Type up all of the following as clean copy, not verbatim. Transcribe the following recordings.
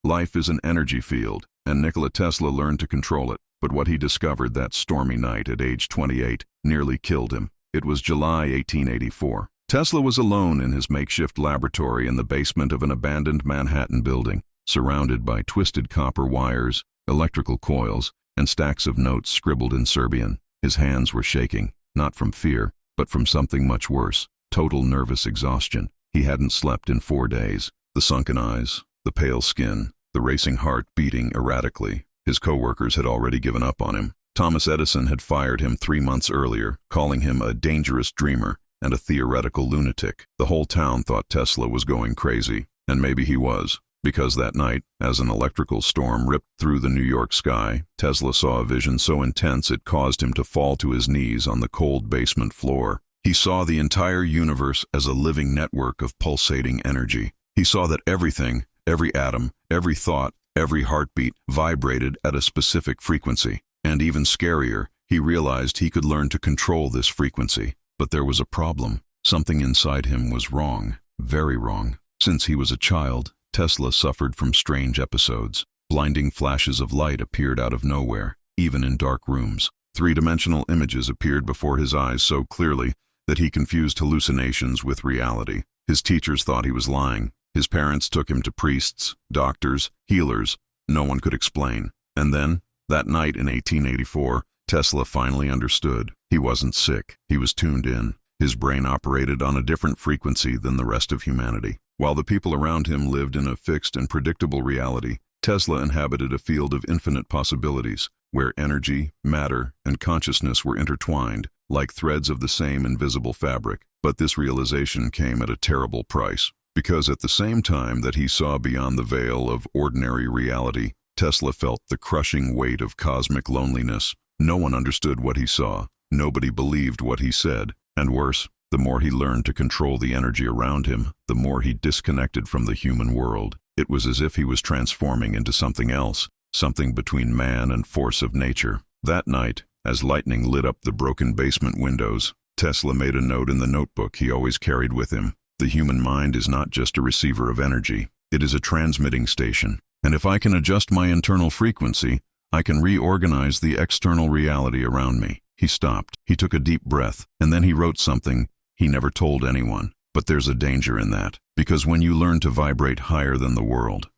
Life is an energy field, and Nikola Tesla learned to control it. But what he discovered that stormy night at age 28 nearly killed him. It was July 1884. Tesla was alone in his makeshift laboratory in the basement of an abandoned Manhattan building, surrounded by twisted copper wires, electrical coils, and stacks of notes scribbled in Serbian. His hands were shaking, not from fear, but from something much worse: total nervous exhaustion. He hadn't slept in 4 days. The sunken eyes, the pale skin, the racing heart beating erratically. His co-workers had already given up on him. Thomas Edison had fired him 3 months earlier, calling him a dangerous dreamer and a theoretical lunatic. The whole town thought Tesla was going crazy, and maybe he was, because that night, as an electrical storm ripped through the New York sky, Tesla saw a vision so intense it caused him to fall to his knees on the cold basement floor. He saw the entire universe as a living network of pulsating energy. He saw that everything, every atom, every thought, every heartbeat vibrated at a specific frequency. And even scarier, he realized he could learn to control this frequency. But there was a problem. Something inside him was wrong, very wrong. Since he was a child, Tesla suffered from strange episodes. Blinding flashes of light appeared out of nowhere, even in dark rooms. Three-dimensional images appeared before his eyes so clearly that he confused hallucinations with reality. His teachers thought he was lying. His parents took him to priests, doctors, healers. No one could explain. And then, that night in 1884, Tesla finally understood. He wasn't sick. He was tuned in. His brain operated on a different frequency than the rest of humanity. While the people around him lived in a fixed and predictable reality, Tesla inhabited a field of infinite possibilities, where energy, matter, and consciousness were intertwined, like threads of the same invisible fabric. But this realization came at a terrible price, because at the same time that he saw beyond the veil of ordinary reality, Tesla felt the crushing weight of cosmic loneliness. No one understood what he saw. Nobody believed what he said. And worse, the more he learned to control the energy around him, the more he disconnected from the human world. It was as if he was transforming into something else, something between man and force of nature. That night, as lightning lit up the broken basement windows, Tesla made a note in the notebook he always carried with him. The human mind is not just a receiver of energy. It is a transmitting station. And if I can adjust my internal frequency, I can reorganize the external reality around me. He stopped. He took a deep breath, and then he wrote something he never told anyone. But there's a danger in that, because when you learn to vibrate higher than the world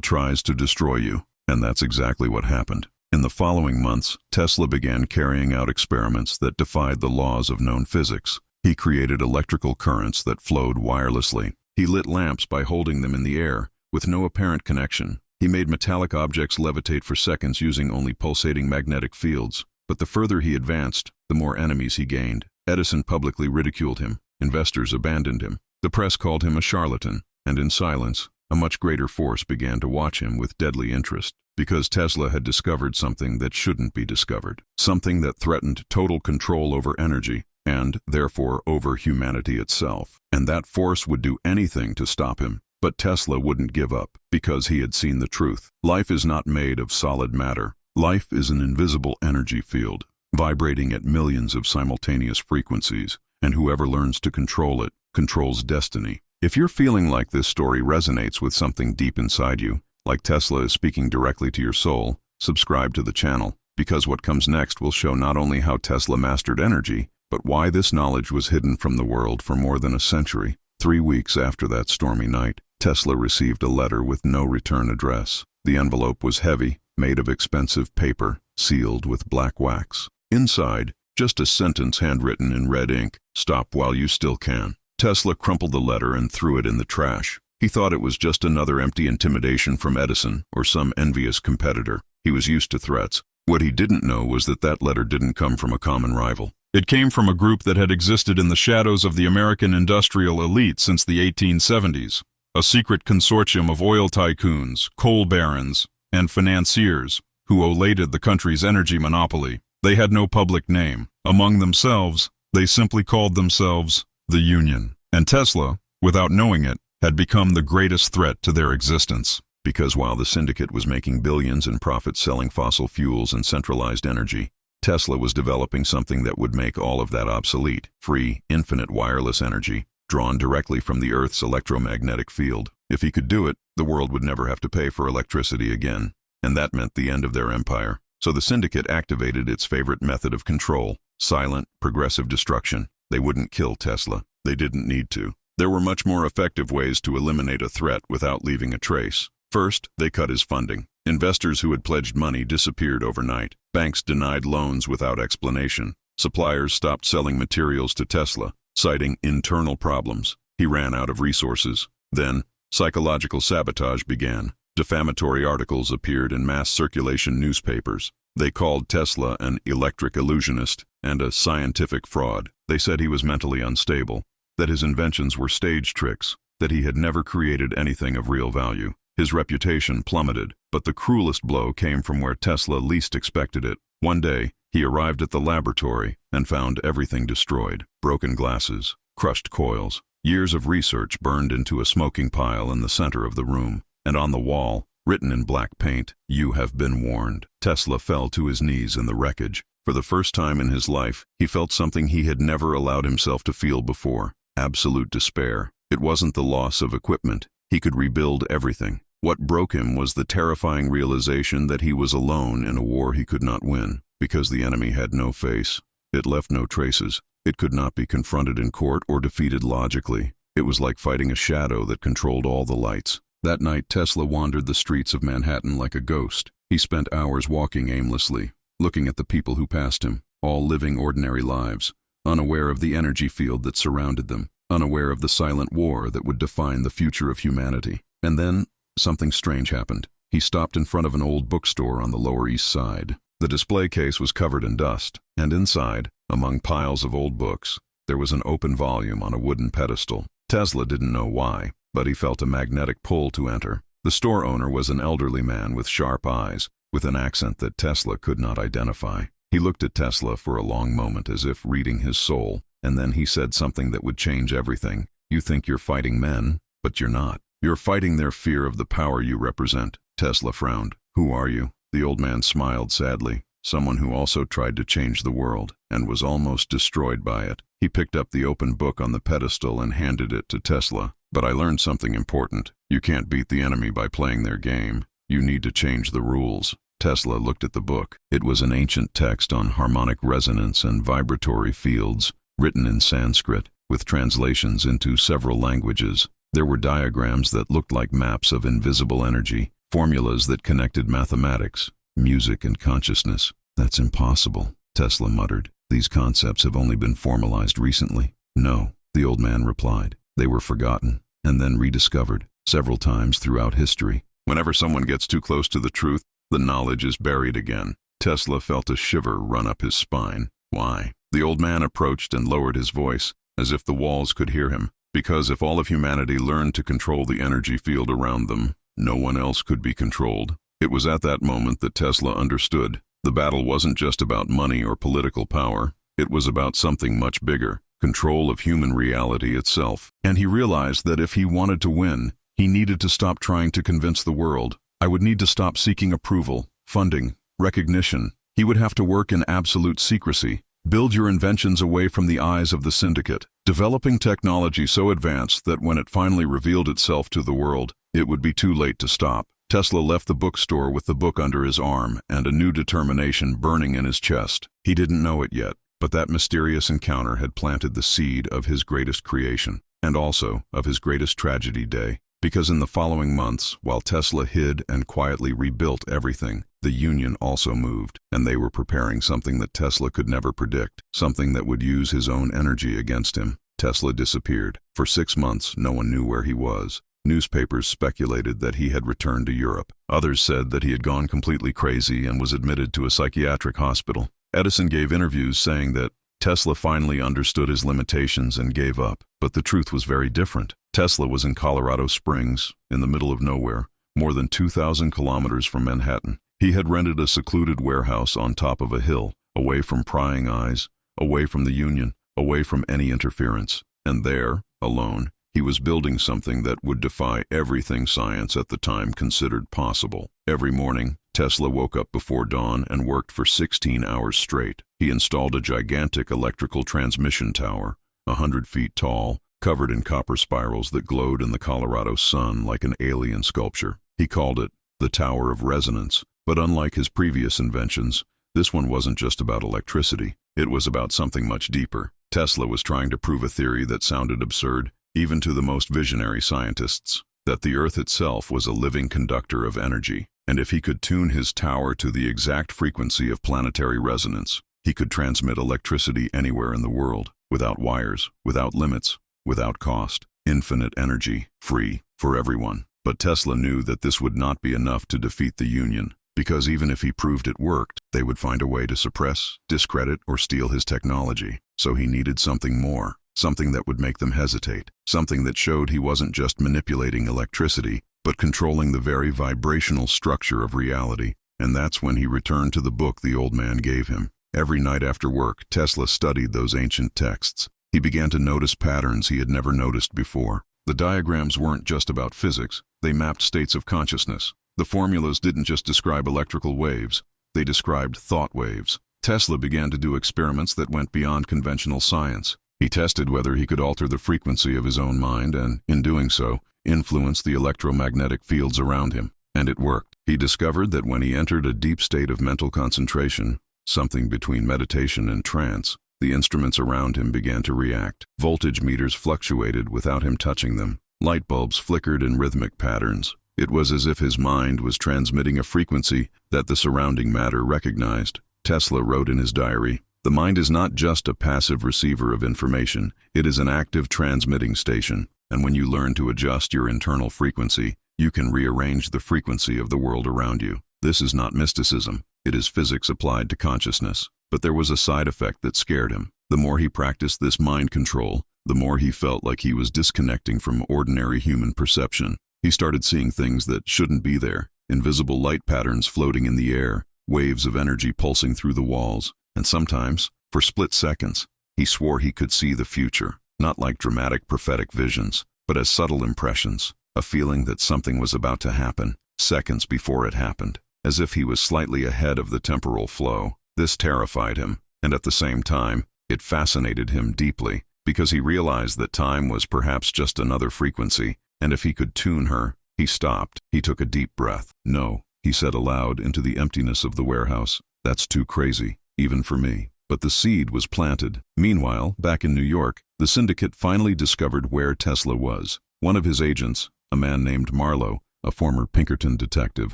tries to destroy you. And that's exactly what happened. In the following months, Tesla began carrying out experiments that defied the laws of known physics. He created electrical currents that flowed wirelessly. He lit lamps by holding them in the air, with no apparent connection. He made metallic objects levitate for seconds using only pulsating magnetic fields. But the further he advanced, the more enemies he gained. Edison publicly ridiculed him. Investors abandoned him. The press called him a charlatan. And in silence, a much greater force began to watch him with deadly interest. Because Tesla had discovered something that shouldn't be discovered. Something that threatened total control over energy, and, therefore, over humanity itself. And that force would do anything to stop him. But Tesla wouldn't give up, because he had seen the truth. Life is not made of solid matter. Life is an invisible energy field, vibrating at millions of simultaneous frequencies, and whoever learns to control it, controls destiny. If you're feeling like this story resonates with something deep inside you, like Tesla is speaking directly to your soul, subscribe to the channel, because what comes next will show not only how Tesla mastered energy, but why this knowledge was hidden from the world for more than a century. 3 weeks after that stormy night, Tesla received a letter with no return address. The envelope was heavy, made of expensive paper, sealed with black wax. Inside, just a sentence handwritten in red ink: "Stop while you still can." Tesla crumpled the letter and threw it in the trash. He thought it was just another empty intimidation from Edison or some envious competitor. He was used to threats. What he didn't know was that that letter didn't come from a common rival. It came from a group that had existed in the shadows of the American industrial elite since the 1870s. A secret consortium of oil tycoons, coal barons, and financiers who elated the country's energy monopoly. They had no public name. Among themselves, they simply called themselves the Union. And Tesla, without knowing it, had become the greatest threat to their existence. Because while the syndicate was making billions in profits selling fossil fuels and centralized energy, Tesla was developing something that would make all of that obsolete: free, infinite wireless energy. drawn directly from the Earth's electromagnetic field. If he could do it, the world would never have to pay for electricity again, and that meant the end of their empire. So the syndicate activated its favorite method of control: silent, progressive destruction. They wouldn't kill Tesla. They didn't need to. There were much more effective ways to eliminate a threat without leaving a trace. First, they cut his funding. Investors who had pledged money disappeared overnight. Banks denied loans without explanation. Suppliers stopped selling materials to Tesla, citing internal problems. He ran out of resources. Then, psychological sabotage began. Defamatory articles appeared in mass circulation newspapers. They called Tesla an electric illusionist and a scientific fraud. They said he was mentally unstable, that his inventions were stage tricks, that he had never created anything of real value. His reputation plummeted, but the cruelest blow came from where Tesla least expected it. One day, he arrived at the laboratory and found everything destroyed: broken glasses, crushed coils. Years of research burned into a smoking pile in the center of the room, and on the wall, written in black paint, "You have been warned." Tesla fell to his knees in the wreckage. For the first time in his life, he felt something he had never allowed himself to feel before: absolute despair. It wasn't the loss of equipment. He could rebuild everything. What broke him was the terrifying realization that he was alone in a war he could not win. Because the enemy had no face, it left no traces. It could not be confronted in court or defeated logically. It was like fighting a shadow that controlled all the lights. That night, Tesla wandered the streets of Manhattan like a ghost. He spent hours walking aimlessly, looking at the people who passed him, all living ordinary lives, unaware of the energy field that surrounded them, unaware of the silent war that would define the future of humanity. And then, something strange happened. He stopped in front of an old bookstore on the Lower East Side. The display case was covered in dust, and inside, among piles of old books, there was an open volume on a wooden pedestal. Tesla didn't know why, but he felt a magnetic pull to enter. The store owner was an elderly man with sharp eyes, with an accent that Tesla could not identify. He looked at Tesla for a long moment as if reading his soul, and then he said something that would change everything. "You think you're fighting men, but you're not. You're fighting their fear of the power you represent." Tesla frowned. "Who are you?" The old man smiled sadly. "Someone who also tried to change the world, and was almost destroyed by it." He picked up the open book on the pedestal and handed it to Tesla. "But I learned something important. You can't beat the enemy by playing their game. You need to change the rules." Tesla looked at the book. It was an ancient text on harmonic resonance and vibratory fields, written in Sanskrit, with translations into several languages. There were diagrams that looked like maps of invisible energy, formulas that connected mathematics, music, and consciousness. "That's impossible," Tesla muttered. "These concepts have only been formalized recently." "No," the old man replied. "They were forgotten, and then rediscovered, several times throughout history. Whenever someone gets too close to the truth, the knowledge is buried again." Tesla felt a shiver run up his spine. "Why?" The old man approached and lowered his voice, as if the walls could hear him. "Because if all of humanity learned to control the energy field around them, no one else could be controlled." It was at that moment that Tesla understood. The battle wasn't just about money or political power. It was about something much bigger: control of human reality itself. And he realized that if he wanted to win, he needed to stop trying to convince the world. I would need to stop seeking approval, funding, recognition. He would have to work in absolute secrecy. Build your inventions away from the eyes of the syndicate, developing technology so advanced that when it finally revealed itself to the world, it would be too late to stop. Tesla left the bookstore with the book under his arm and a new determination burning in his chest. He didn't know it yet, but that mysterious encounter had planted the seed of his greatest creation, and also of his greatest tragedy day. Because in the following months, while Tesla hid and quietly rebuilt everything, the Union also moved, and they were preparing something that Tesla could never predict, something that would use his own energy against him. Tesla disappeared. For 6 months, no one knew where he was. Newspapers speculated that he had returned to Europe. Others said that he had gone completely crazy and was admitted to a psychiatric hospital. Edison gave interviews saying that Tesla finally understood his limitations and gave up. But the truth was very different. Tesla was in Colorado Springs, in the middle of nowhere, more than 2,000 kilometers from Manhattan. He had rented a secluded warehouse on top of a hill, away from prying eyes, away from the Union, away from any interference. And there, alone, he was building something that would defy everything science at the time considered possible. Every morning, Tesla woke up before dawn and worked for 16 hours straight. He installed a gigantic electrical transmission tower, 100 feet tall, covered in copper spirals that glowed in the Colorado sun like an alien sculpture. He called it the Tower of Resonance, but unlike his previous inventions, this one wasn't just about electricity. It was about something much deeper. Tesla was trying to prove a theory that sounded absurd, even to the most visionary scientists, that the Earth itself was a living conductor of energy, and if he could tune his tower to the exact frequency of planetary resonance, he could transmit electricity anywhere in the world, without wires, without limits, without cost, infinite energy, free, for everyone. But Tesla knew that this would not be enough to defeat the Union, because even if he proved it worked, they would find a way to suppress, discredit, or steal his technology. So he needed something more, something that would make them hesitate, something that showed he wasn't just manipulating electricity, but controlling the very vibrational structure of reality. And that's when he returned to the book the old man gave him. Every night after work, Tesla studied those ancient texts. He began to notice patterns he had never noticed before. The diagrams weren't just about physics, they mapped states of consciousness. The formulas didn't just describe electrical waves, they described thought waves. Tesla began to do experiments that went beyond conventional science. He tested whether he could alter the frequency of his own mind and, in doing so, influence the electromagnetic fields around him. And it worked. He discovered that when he entered a deep state of mental concentration, something between meditation and trance, the instruments around him began to react. Voltage meters fluctuated without him touching them. Light bulbs flickered in rhythmic patterns. It was as if his mind was transmitting a frequency that the surrounding matter recognized. Tesla wrote in his diary, "The mind is not just a passive receiver of information, it is an active transmitting station, and when you learn to adjust your internal frequency, you can rearrange the frequency of the world around you." This is not mysticism, it is physics applied to consciousness. But there was a side effect that scared him. The more he practiced this mind control, the more he felt like he was disconnecting from ordinary human perception. He started seeing things that shouldn't be there, invisible light patterns floating in the air, waves of energy pulsing through the walls, and sometimes, for split seconds, he swore he could see the future, not like dramatic prophetic visions, but as subtle impressions, a feeling that something was about to happen, seconds before it happened, as if he was slightly ahead of the temporal flow. This terrified him, and at the same time, it fascinated him deeply, because he realized that time was perhaps just another frequency, and if he could tune her. He stopped. He took a deep breath. "No," he said aloud into the emptiness of the warehouse. "That's too crazy, even for me." But the seed was planted. Meanwhile, back in New York, the syndicate finally discovered where Tesla was. One of his agents, a man named Marlowe, a former Pinkerton detective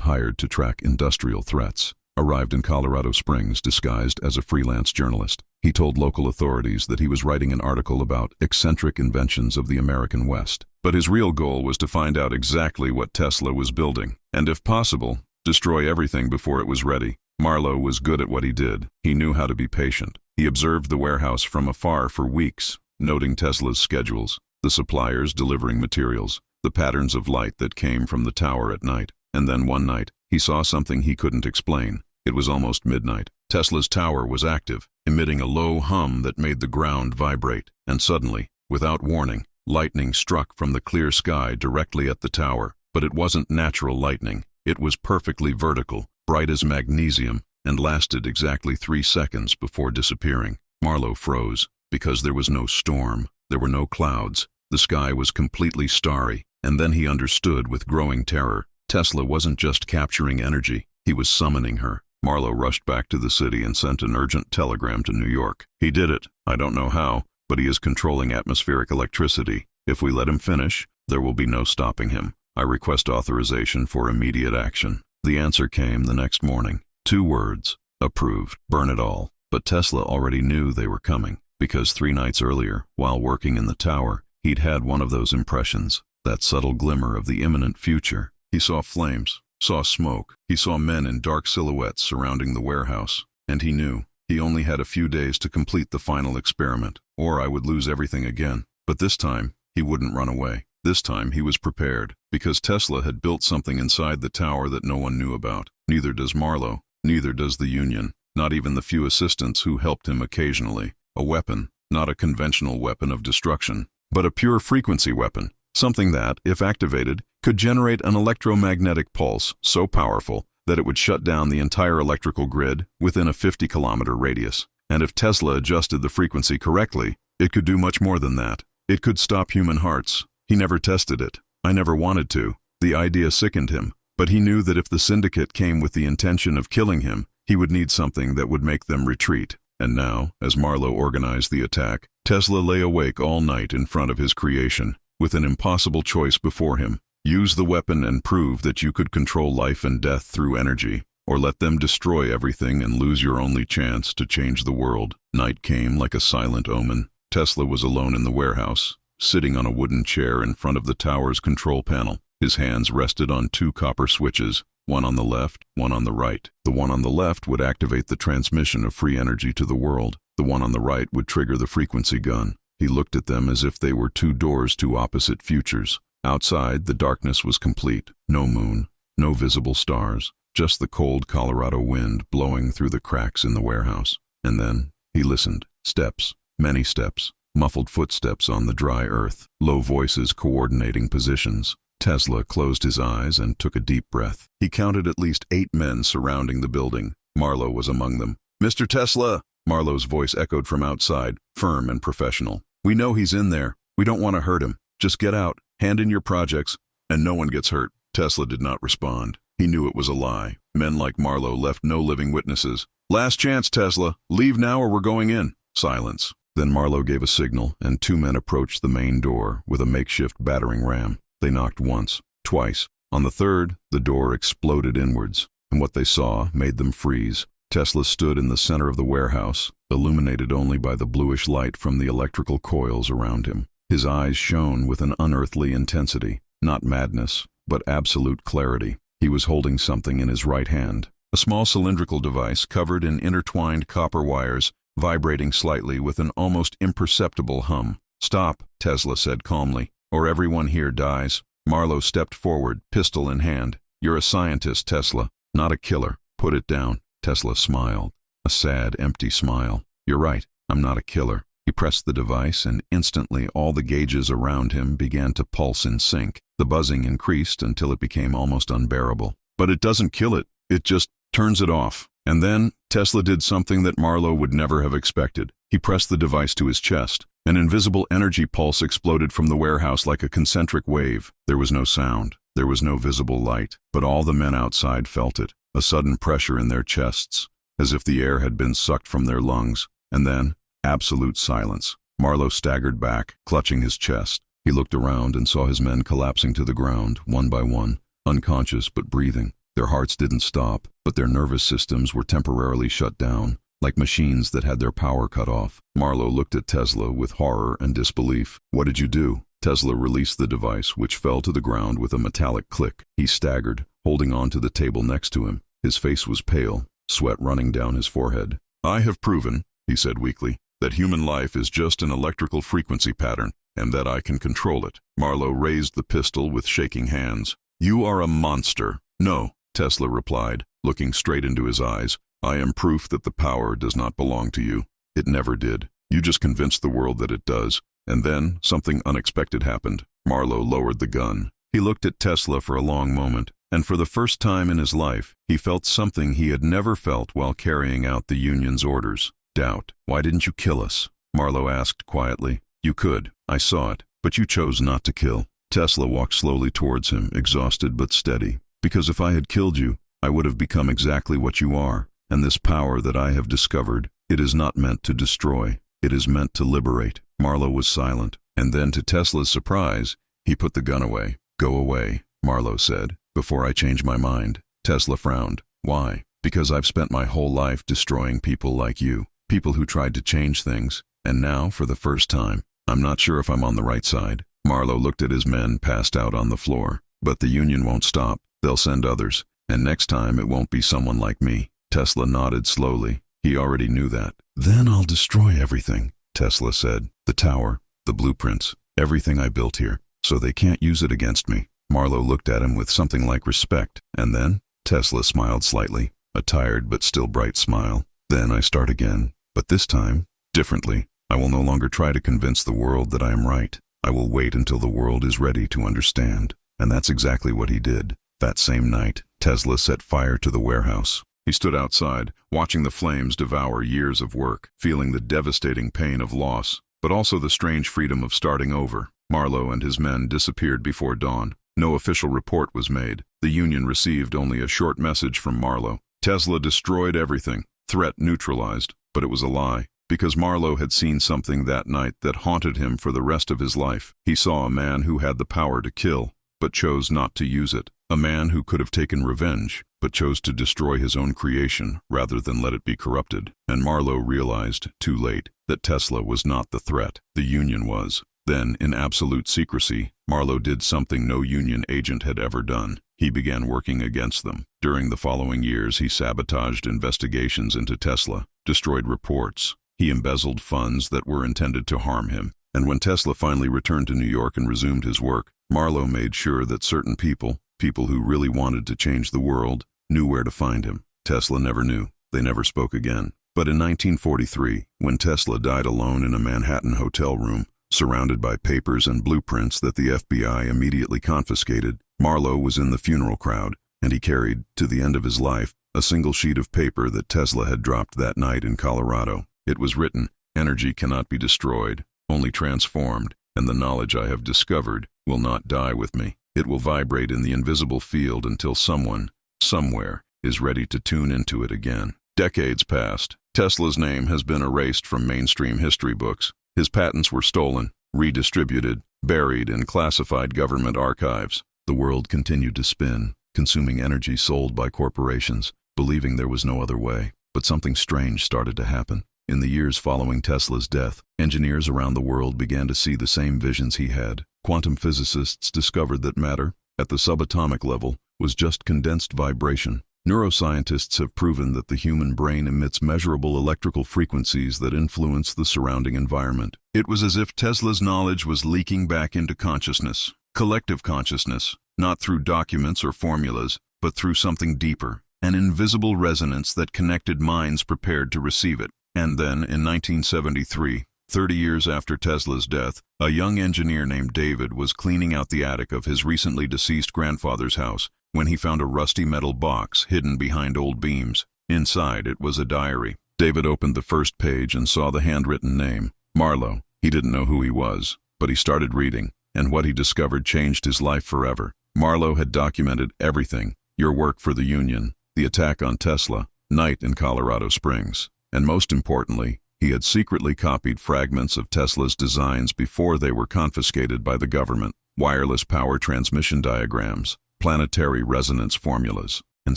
hired to track industrial threats, arrived in Colorado Springs disguised as a freelance journalist. He told local authorities that he was writing an article about eccentric inventions of the American West. But his real goal was to find out exactly what Tesla was building, and if possible, destroy everything before it was ready. Marlowe was good at what he did. He knew how to be patient. He observed the warehouse from afar for weeks, noting Tesla's schedules, the suppliers delivering materials, the patterns of light that came from the tower at night. And then one night, he saw something he couldn't explain. It was almost midnight. Tesla's tower was active, emitting a low hum that made the ground vibrate. And suddenly, without warning, lightning struck from the clear sky directly at the tower. But it wasn't natural lightning. It was perfectly vertical, bright as magnesium, and lasted exactly 3 seconds before disappearing. Marlowe froze, because there was no storm. There were no clouds. The sky was completely starry. And then he understood with growing terror. Tesla wasn't just capturing energy, he was summoning her. Marlowe rushed back to the city and sent an urgent telegram to New York. "He did it. I don't know how, but he is controlling atmospheric electricity. If we let him finish, there will be no stopping him. I request authorization for immediate action." The answer came the next morning. 2 words: approved. Burn it all. But Tesla already knew they were coming, because 3 nights earlier, while working in the tower, he'd had one of those impressions, that subtle glimmer of the imminent future. He saw flames, saw smoke. He saw men in dark silhouettes surrounding the warehouse. And he knew he only had a few days to complete the final experiment, or I would lose everything again. But this time, he wouldn't run away. This time, he was prepared, because Tesla had built something inside the tower that no one knew about. Neither does Marlowe, neither does the Union, not even the few assistants who helped him occasionally. A weapon, not a conventional weapon of destruction, but a pure frequency weapon. Something that, if activated, could generate an electromagnetic pulse so powerful that it would shut down the entire electrical grid within a 50-kilometer radius. And if Tesla adjusted the frequency correctly, it could do much more than that. It could stop human hearts. He never tested it. I never wanted to. The idea sickened him, but he knew that if the syndicate came with the intention of killing him, he would need something that would make them retreat. And now, as Marlowe organized the attack, Tesla lay awake all night in front of his creation, with an impossible choice before him. Use the weapon and prove that you could control life and death through energy, or let them destroy everything and lose your only chance to change the world. Night came like a silent omen. Tesla was alone in the warehouse, sitting on a wooden chair in front of the tower's control panel. His hands rested on two copper switches, one on the left, one on the right. The one on the left would activate the transmission of free energy to the world. The one on the right would trigger the frequency gun. He looked at them as if they were two doors to opposite futures. Outside, the darkness was complete. No moon, no visible stars, just the cold Colorado wind blowing through the cracks in the warehouse. And then he listened. Steps, many steps, muffled footsteps on the dry earth, low voices coordinating positions. Tesla closed his eyes and took a deep breath. He counted at least 8 men surrounding the building. Marlowe was among them. "Mr. Tesla!" Marlowe's voice echoed from outside, firm and professional. "We know he's in there. We don't want to hurt him. Just get out, hand in your projects, and no one gets hurt." Tesla did not respond. He knew it was a lie. Men like Marlowe left no living witnesses. "Last chance, Tesla. Leave now or we're going in." Silence. Then Marlowe gave a signal, and 2 men approached the main door with a makeshift battering ram. They knocked once, twice. On the third, the door exploded inwards, and what they saw made them freeze. Tesla stood in the center of the warehouse, illuminated only by the bluish light from the electrical coils around him. His eyes shone with an unearthly intensity, not madness, but absolute clarity. He was holding something in his right hand, a small cylindrical device covered in intertwined copper wires, vibrating slightly with an almost imperceptible hum. "Stop," Tesla said calmly, "or everyone here dies." Marlowe stepped forward, pistol in hand. "You're a scientist, Tesla, not a killer. Put it down." Tesla smiled, a sad, empty smile. "You're right, I'm not a killer." He pressed the device, and instantly all the gauges around him began to pulse in sync. The buzzing increased until it became almost unbearable. "But it doesn't kill it, it just turns it off." And then Tesla did something that Marlowe would never have expected. He pressed the device to his chest. An invisible energy pulse exploded from the warehouse like a concentric wave. There was no sound. There was no visible light. But all the men outside felt it, a sudden pressure in their chests, as if the air had been sucked from their lungs. And then, absolute silence. Marlowe staggered back, clutching his chest. He looked around and saw his men collapsing to the ground, one by one, unconscious but breathing. Their hearts didn't stop, but their nervous systems were temporarily shut down, like machines that had their power cut off. Marlowe looked at Tesla with horror and disbelief. "What did you do?" Tesla released the device, which fell to the ground with a metallic click. He staggered, holding on to the table next to him. His face was pale, sweat running down his forehead. "I have proven," he said weakly, "that human life is just an electrical frequency pattern, and that I can control it." Marlowe raised the pistol with shaking hands. "You are a monster." "No," Tesla replied, looking straight into his eyes. "I am proof that the power does not belong to you. It never did. You just convinced the world that it does." And then something unexpected happened. Marlowe lowered the gun. He looked at Tesla for a long moment, and for the first time in his life, he felt something he had never felt while carrying out the Union's orders. Doubt. "Why didn't you kill us?" Marlowe asked quietly. "You could. I saw it. But you chose not to kill." Tesla walked slowly towards him, exhausted but steady. "Because if I had killed you, I would have become exactly what you are. And this power that I have discovered, it is not meant to destroy. It is meant to liberate." Marlowe was silent, and then to Tesla's surprise, he put the gun away. "Go away," Marlowe said, "before I change my mind." Tesla frowned. "Why?" "Because I've spent my whole life destroying people like you, people who tried to change things, and now, for the first time, I'm not sure if I'm on the right side." Marlowe looked at his men passed out on the floor. "But the Union won't stop. They'll send others, and next time it won't be someone like me." Tesla nodded slowly. He already knew that. "Then I'll destroy everything," Tesla said. "The tower, the blueprints, everything I built here, so they can't use it against me." Marlowe looked at him with something like respect, and then Tesla smiled slightly, a tired but still bright smile. "Then I start again, but this time, differently. I will no longer try to convince the world that I am right. I will wait until the world is ready to understand." And that's exactly what he did. That same night, Tesla set fire to the warehouse. He stood outside, watching the flames devour years of work, feeling the devastating pain of loss. but also the strange freedom of starting over. Marlowe and his men disappeared before dawn. No official report was made. The Union received only a short message from Marlowe. Tesla destroyed everything. Threat neutralized, but it was a lie. Because Marlowe had seen something that night that haunted him for the rest of his life. He saw a man who had the power to kill, but chose not to use it. A man who could have taken revenge, but chose to destroy his own creation rather than let it be corrupted. And Marlowe realized, too late, that Tesla was not the threat. The Union was. Then, in absolute secrecy, Marlowe did something no Union agent had ever done. He began working against them. During the following years, he sabotaged investigations into Tesla, destroyed reports. He embezzled funds that were intended to harm him. And when Tesla finally returned to New York and resumed his work, Marlowe made sure that certain people who really wanted to change the world, knew where to find him. Tesla never knew. They never spoke again. But in 1943, when Tesla died alone in a Manhattan hotel room, surrounded by papers and blueprints that the FBI immediately confiscated, Marlowe was in the funeral crowd, and he carried, to the end of his life, a single sheet of paper that Tesla had dropped that night in Colorado. It was written, "Energy cannot be destroyed, only transformed, and the knowledge I have discovered will not die with me. It will vibrate in the invisible field until someone, somewhere, is ready to tune into it again." Decades passed. Tesla's name has been erased from mainstream history books. His patents were stolen, redistributed, buried in classified government archives. The world continued to spin, consuming energy sold by corporations, believing there was no other way. But something strange started to happen. In the years following Tesla's death, engineers around the world began to see the same visions he had. Quantum physicists discovered that matter, at the subatomic level, was just condensed vibration. Neuroscientists have proven that the human brain emits measurable electrical frequencies that influence the surrounding environment. It was as if Tesla's knowledge was leaking back into consciousness, collective consciousness, not through documents or formulas, but through something deeper, an invisible resonance that connected minds prepared to receive it. And then, in 1973, 30 years after Tesla's death, a young engineer named David was cleaning out the attic of his recently deceased grandfather's house when he found a rusty metal box hidden behind old beams. Inside, it was a diary. David opened the first page and saw the handwritten name, Marlowe. He didn't know who he was, but he started reading, and what he discovered changed his life forever. Marlowe had documented everything: your work for the Union, the attack on Tesla, night in Colorado Springs. And most importantly, he had secretly copied fragments of Tesla's designs before they were confiscated by the government: wireless power transmission diagrams, planetary resonance formulas, and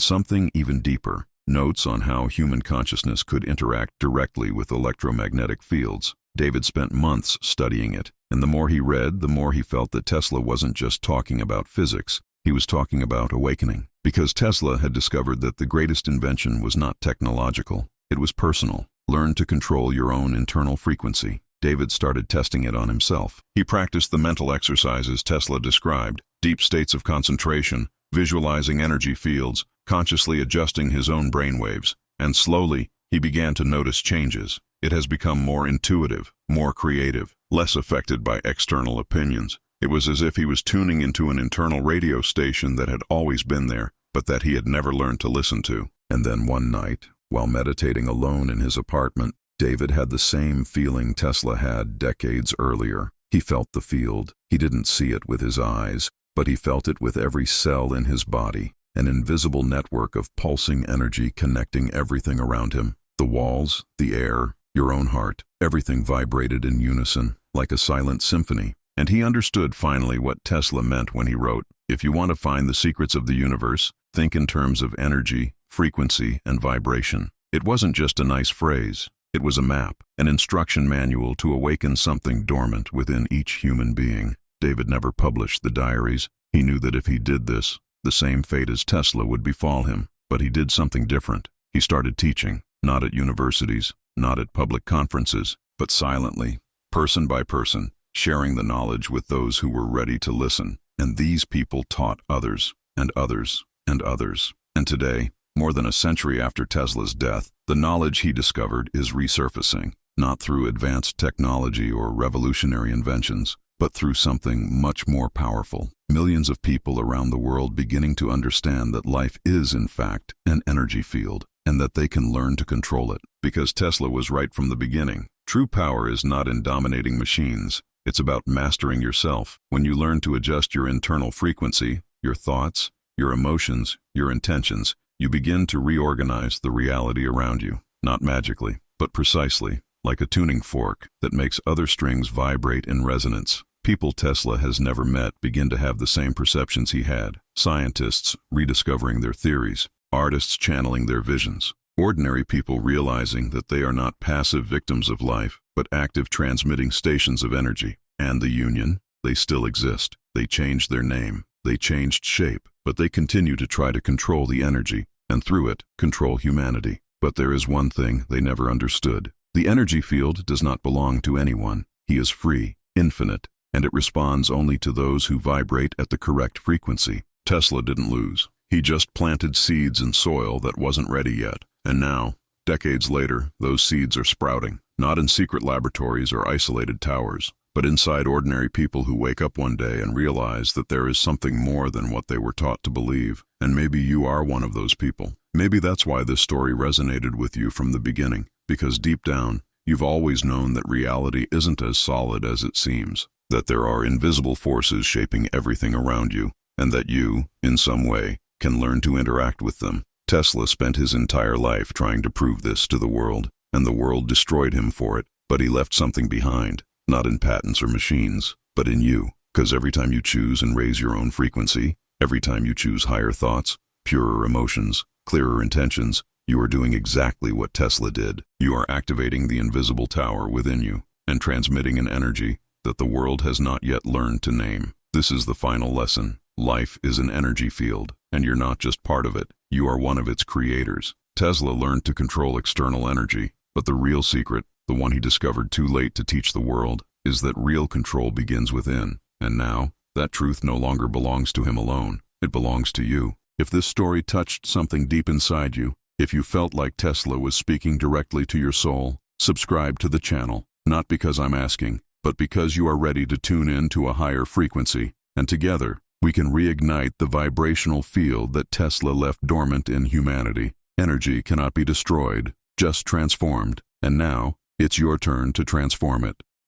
something even deeper, notes on how human consciousness could interact directly with electromagnetic fields. David spent months studying it, and the more he read, the more he felt that Tesla wasn't just talking about physics, he was talking about awakening. Because Tesla had discovered that the greatest invention was not technological, it was personal. Learn to control your own internal frequency. David started testing it on himself. He practiced the mental exercises Tesla described: deep states of concentration, visualizing energy fields, consciously adjusting his own brainwaves. And slowly, he began to notice changes. It has become more intuitive, more creative, less affected by external opinions. It was as if he was tuning into an internal radio station that had always been there, but that he had never learned to listen to. And then one night, while meditating alone in his apartment, David had the same feeling Tesla had decades earlier. He felt the field. He didn't see it with his eyes, but he felt it with every cell in his body, an invisible network of pulsing energy connecting everything around him. The walls, the air, your own heart, everything vibrated in unison, like a silent symphony. And he understood finally what Tesla meant when he wrote, "If you want to find the secrets of the universe, think in terms of energy, frequency, and vibration." It wasn't just a nice phrase. It was a map, an instruction manual to awaken something dormant within each human being. David never published the diaries. He knew that if he did this, the same fate as Tesla would befall him. But he did something different. He started teaching, not at universities, not at public conferences, but silently, person by person, sharing the knowledge with those who were ready to listen. And these people taught others, and others, and others. And today, more than a century after Tesla's death, the knowledge he discovered is resurfacing, not through advanced technology or revolutionary inventions, but through something much more powerful. Millions of people around the world beginning to understand that life is, in fact, an energy field, and that they can learn to control it. Because Tesla was right from the beginning. True power is not in dominating machines. It's about mastering yourself. When you learn to adjust your internal frequency, your thoughts, your emotions, your intentions, you begin to reorganize the reality around you. Not magically, but precisely, like a tuning fork that makes other strings vibrate in resonance. People Tesla has never met begin to have the same perceptions he had. Scientists rediscovering their theories, artists channeling their visions, ordinary people realizing that they are not passive victims of life, but active transmitting stations of energy. And the union, they still exist. They changed their name, they changed shape, but they continue to try to control the energy, and through it, control humanity. But there is one thing they never understood. The energy field does not belong to anyone. He is free, infinite, and it responds only to those who vibrate at the correct frequency. Tesla didn't lose. He just planted seeds in soil that wasn't ready yet. And now, decades later, those seeds are sprouting, not in secret laboratories or isolated towers, but inside ordinary people who wake up one day and realize that there is something more than what they were taught to believe. And maybe you are one of those people. Maybe that's why this story resonated with you from the beginning, because deep down, you've always known that reality isn't as solid as it seems, that there are invisible forces shaping everything around you, and that you, in some way, can learn to interact with them. Tesla spent his entire life trying to prove this to the world, and the world destroyed him for it, but he left something behind, not in patents or machines, but in you, because every time you choose and raise your own frequency, every time you choose higher thoughts, purer emotions, clearer intentions, you are doing exactly what Tesla did. You are activating the invisible tower within you, and transmitting an energy that the world has not yet learned to name. This is the final lesson. Life is an energy field, and you're not just part of it, you are one of its creators. Tesla learned to control external energy, but the real secret, the one he discovered too late to teach the world, is that real control begins within. And now, that truth no longer belongs to him alone, it belongs to you. If this story touched something deep inside you, if you felt like Tesla was speaking directly to your soul, subscribe to the channel, not because I'm asking, but because you are ready to tune in to a higher frequency, and together, we can reignite the vibrational field that Tesla left dormant in humanity. Energy cannot be destroyed, just transformed, and now, it's your turn to transform it.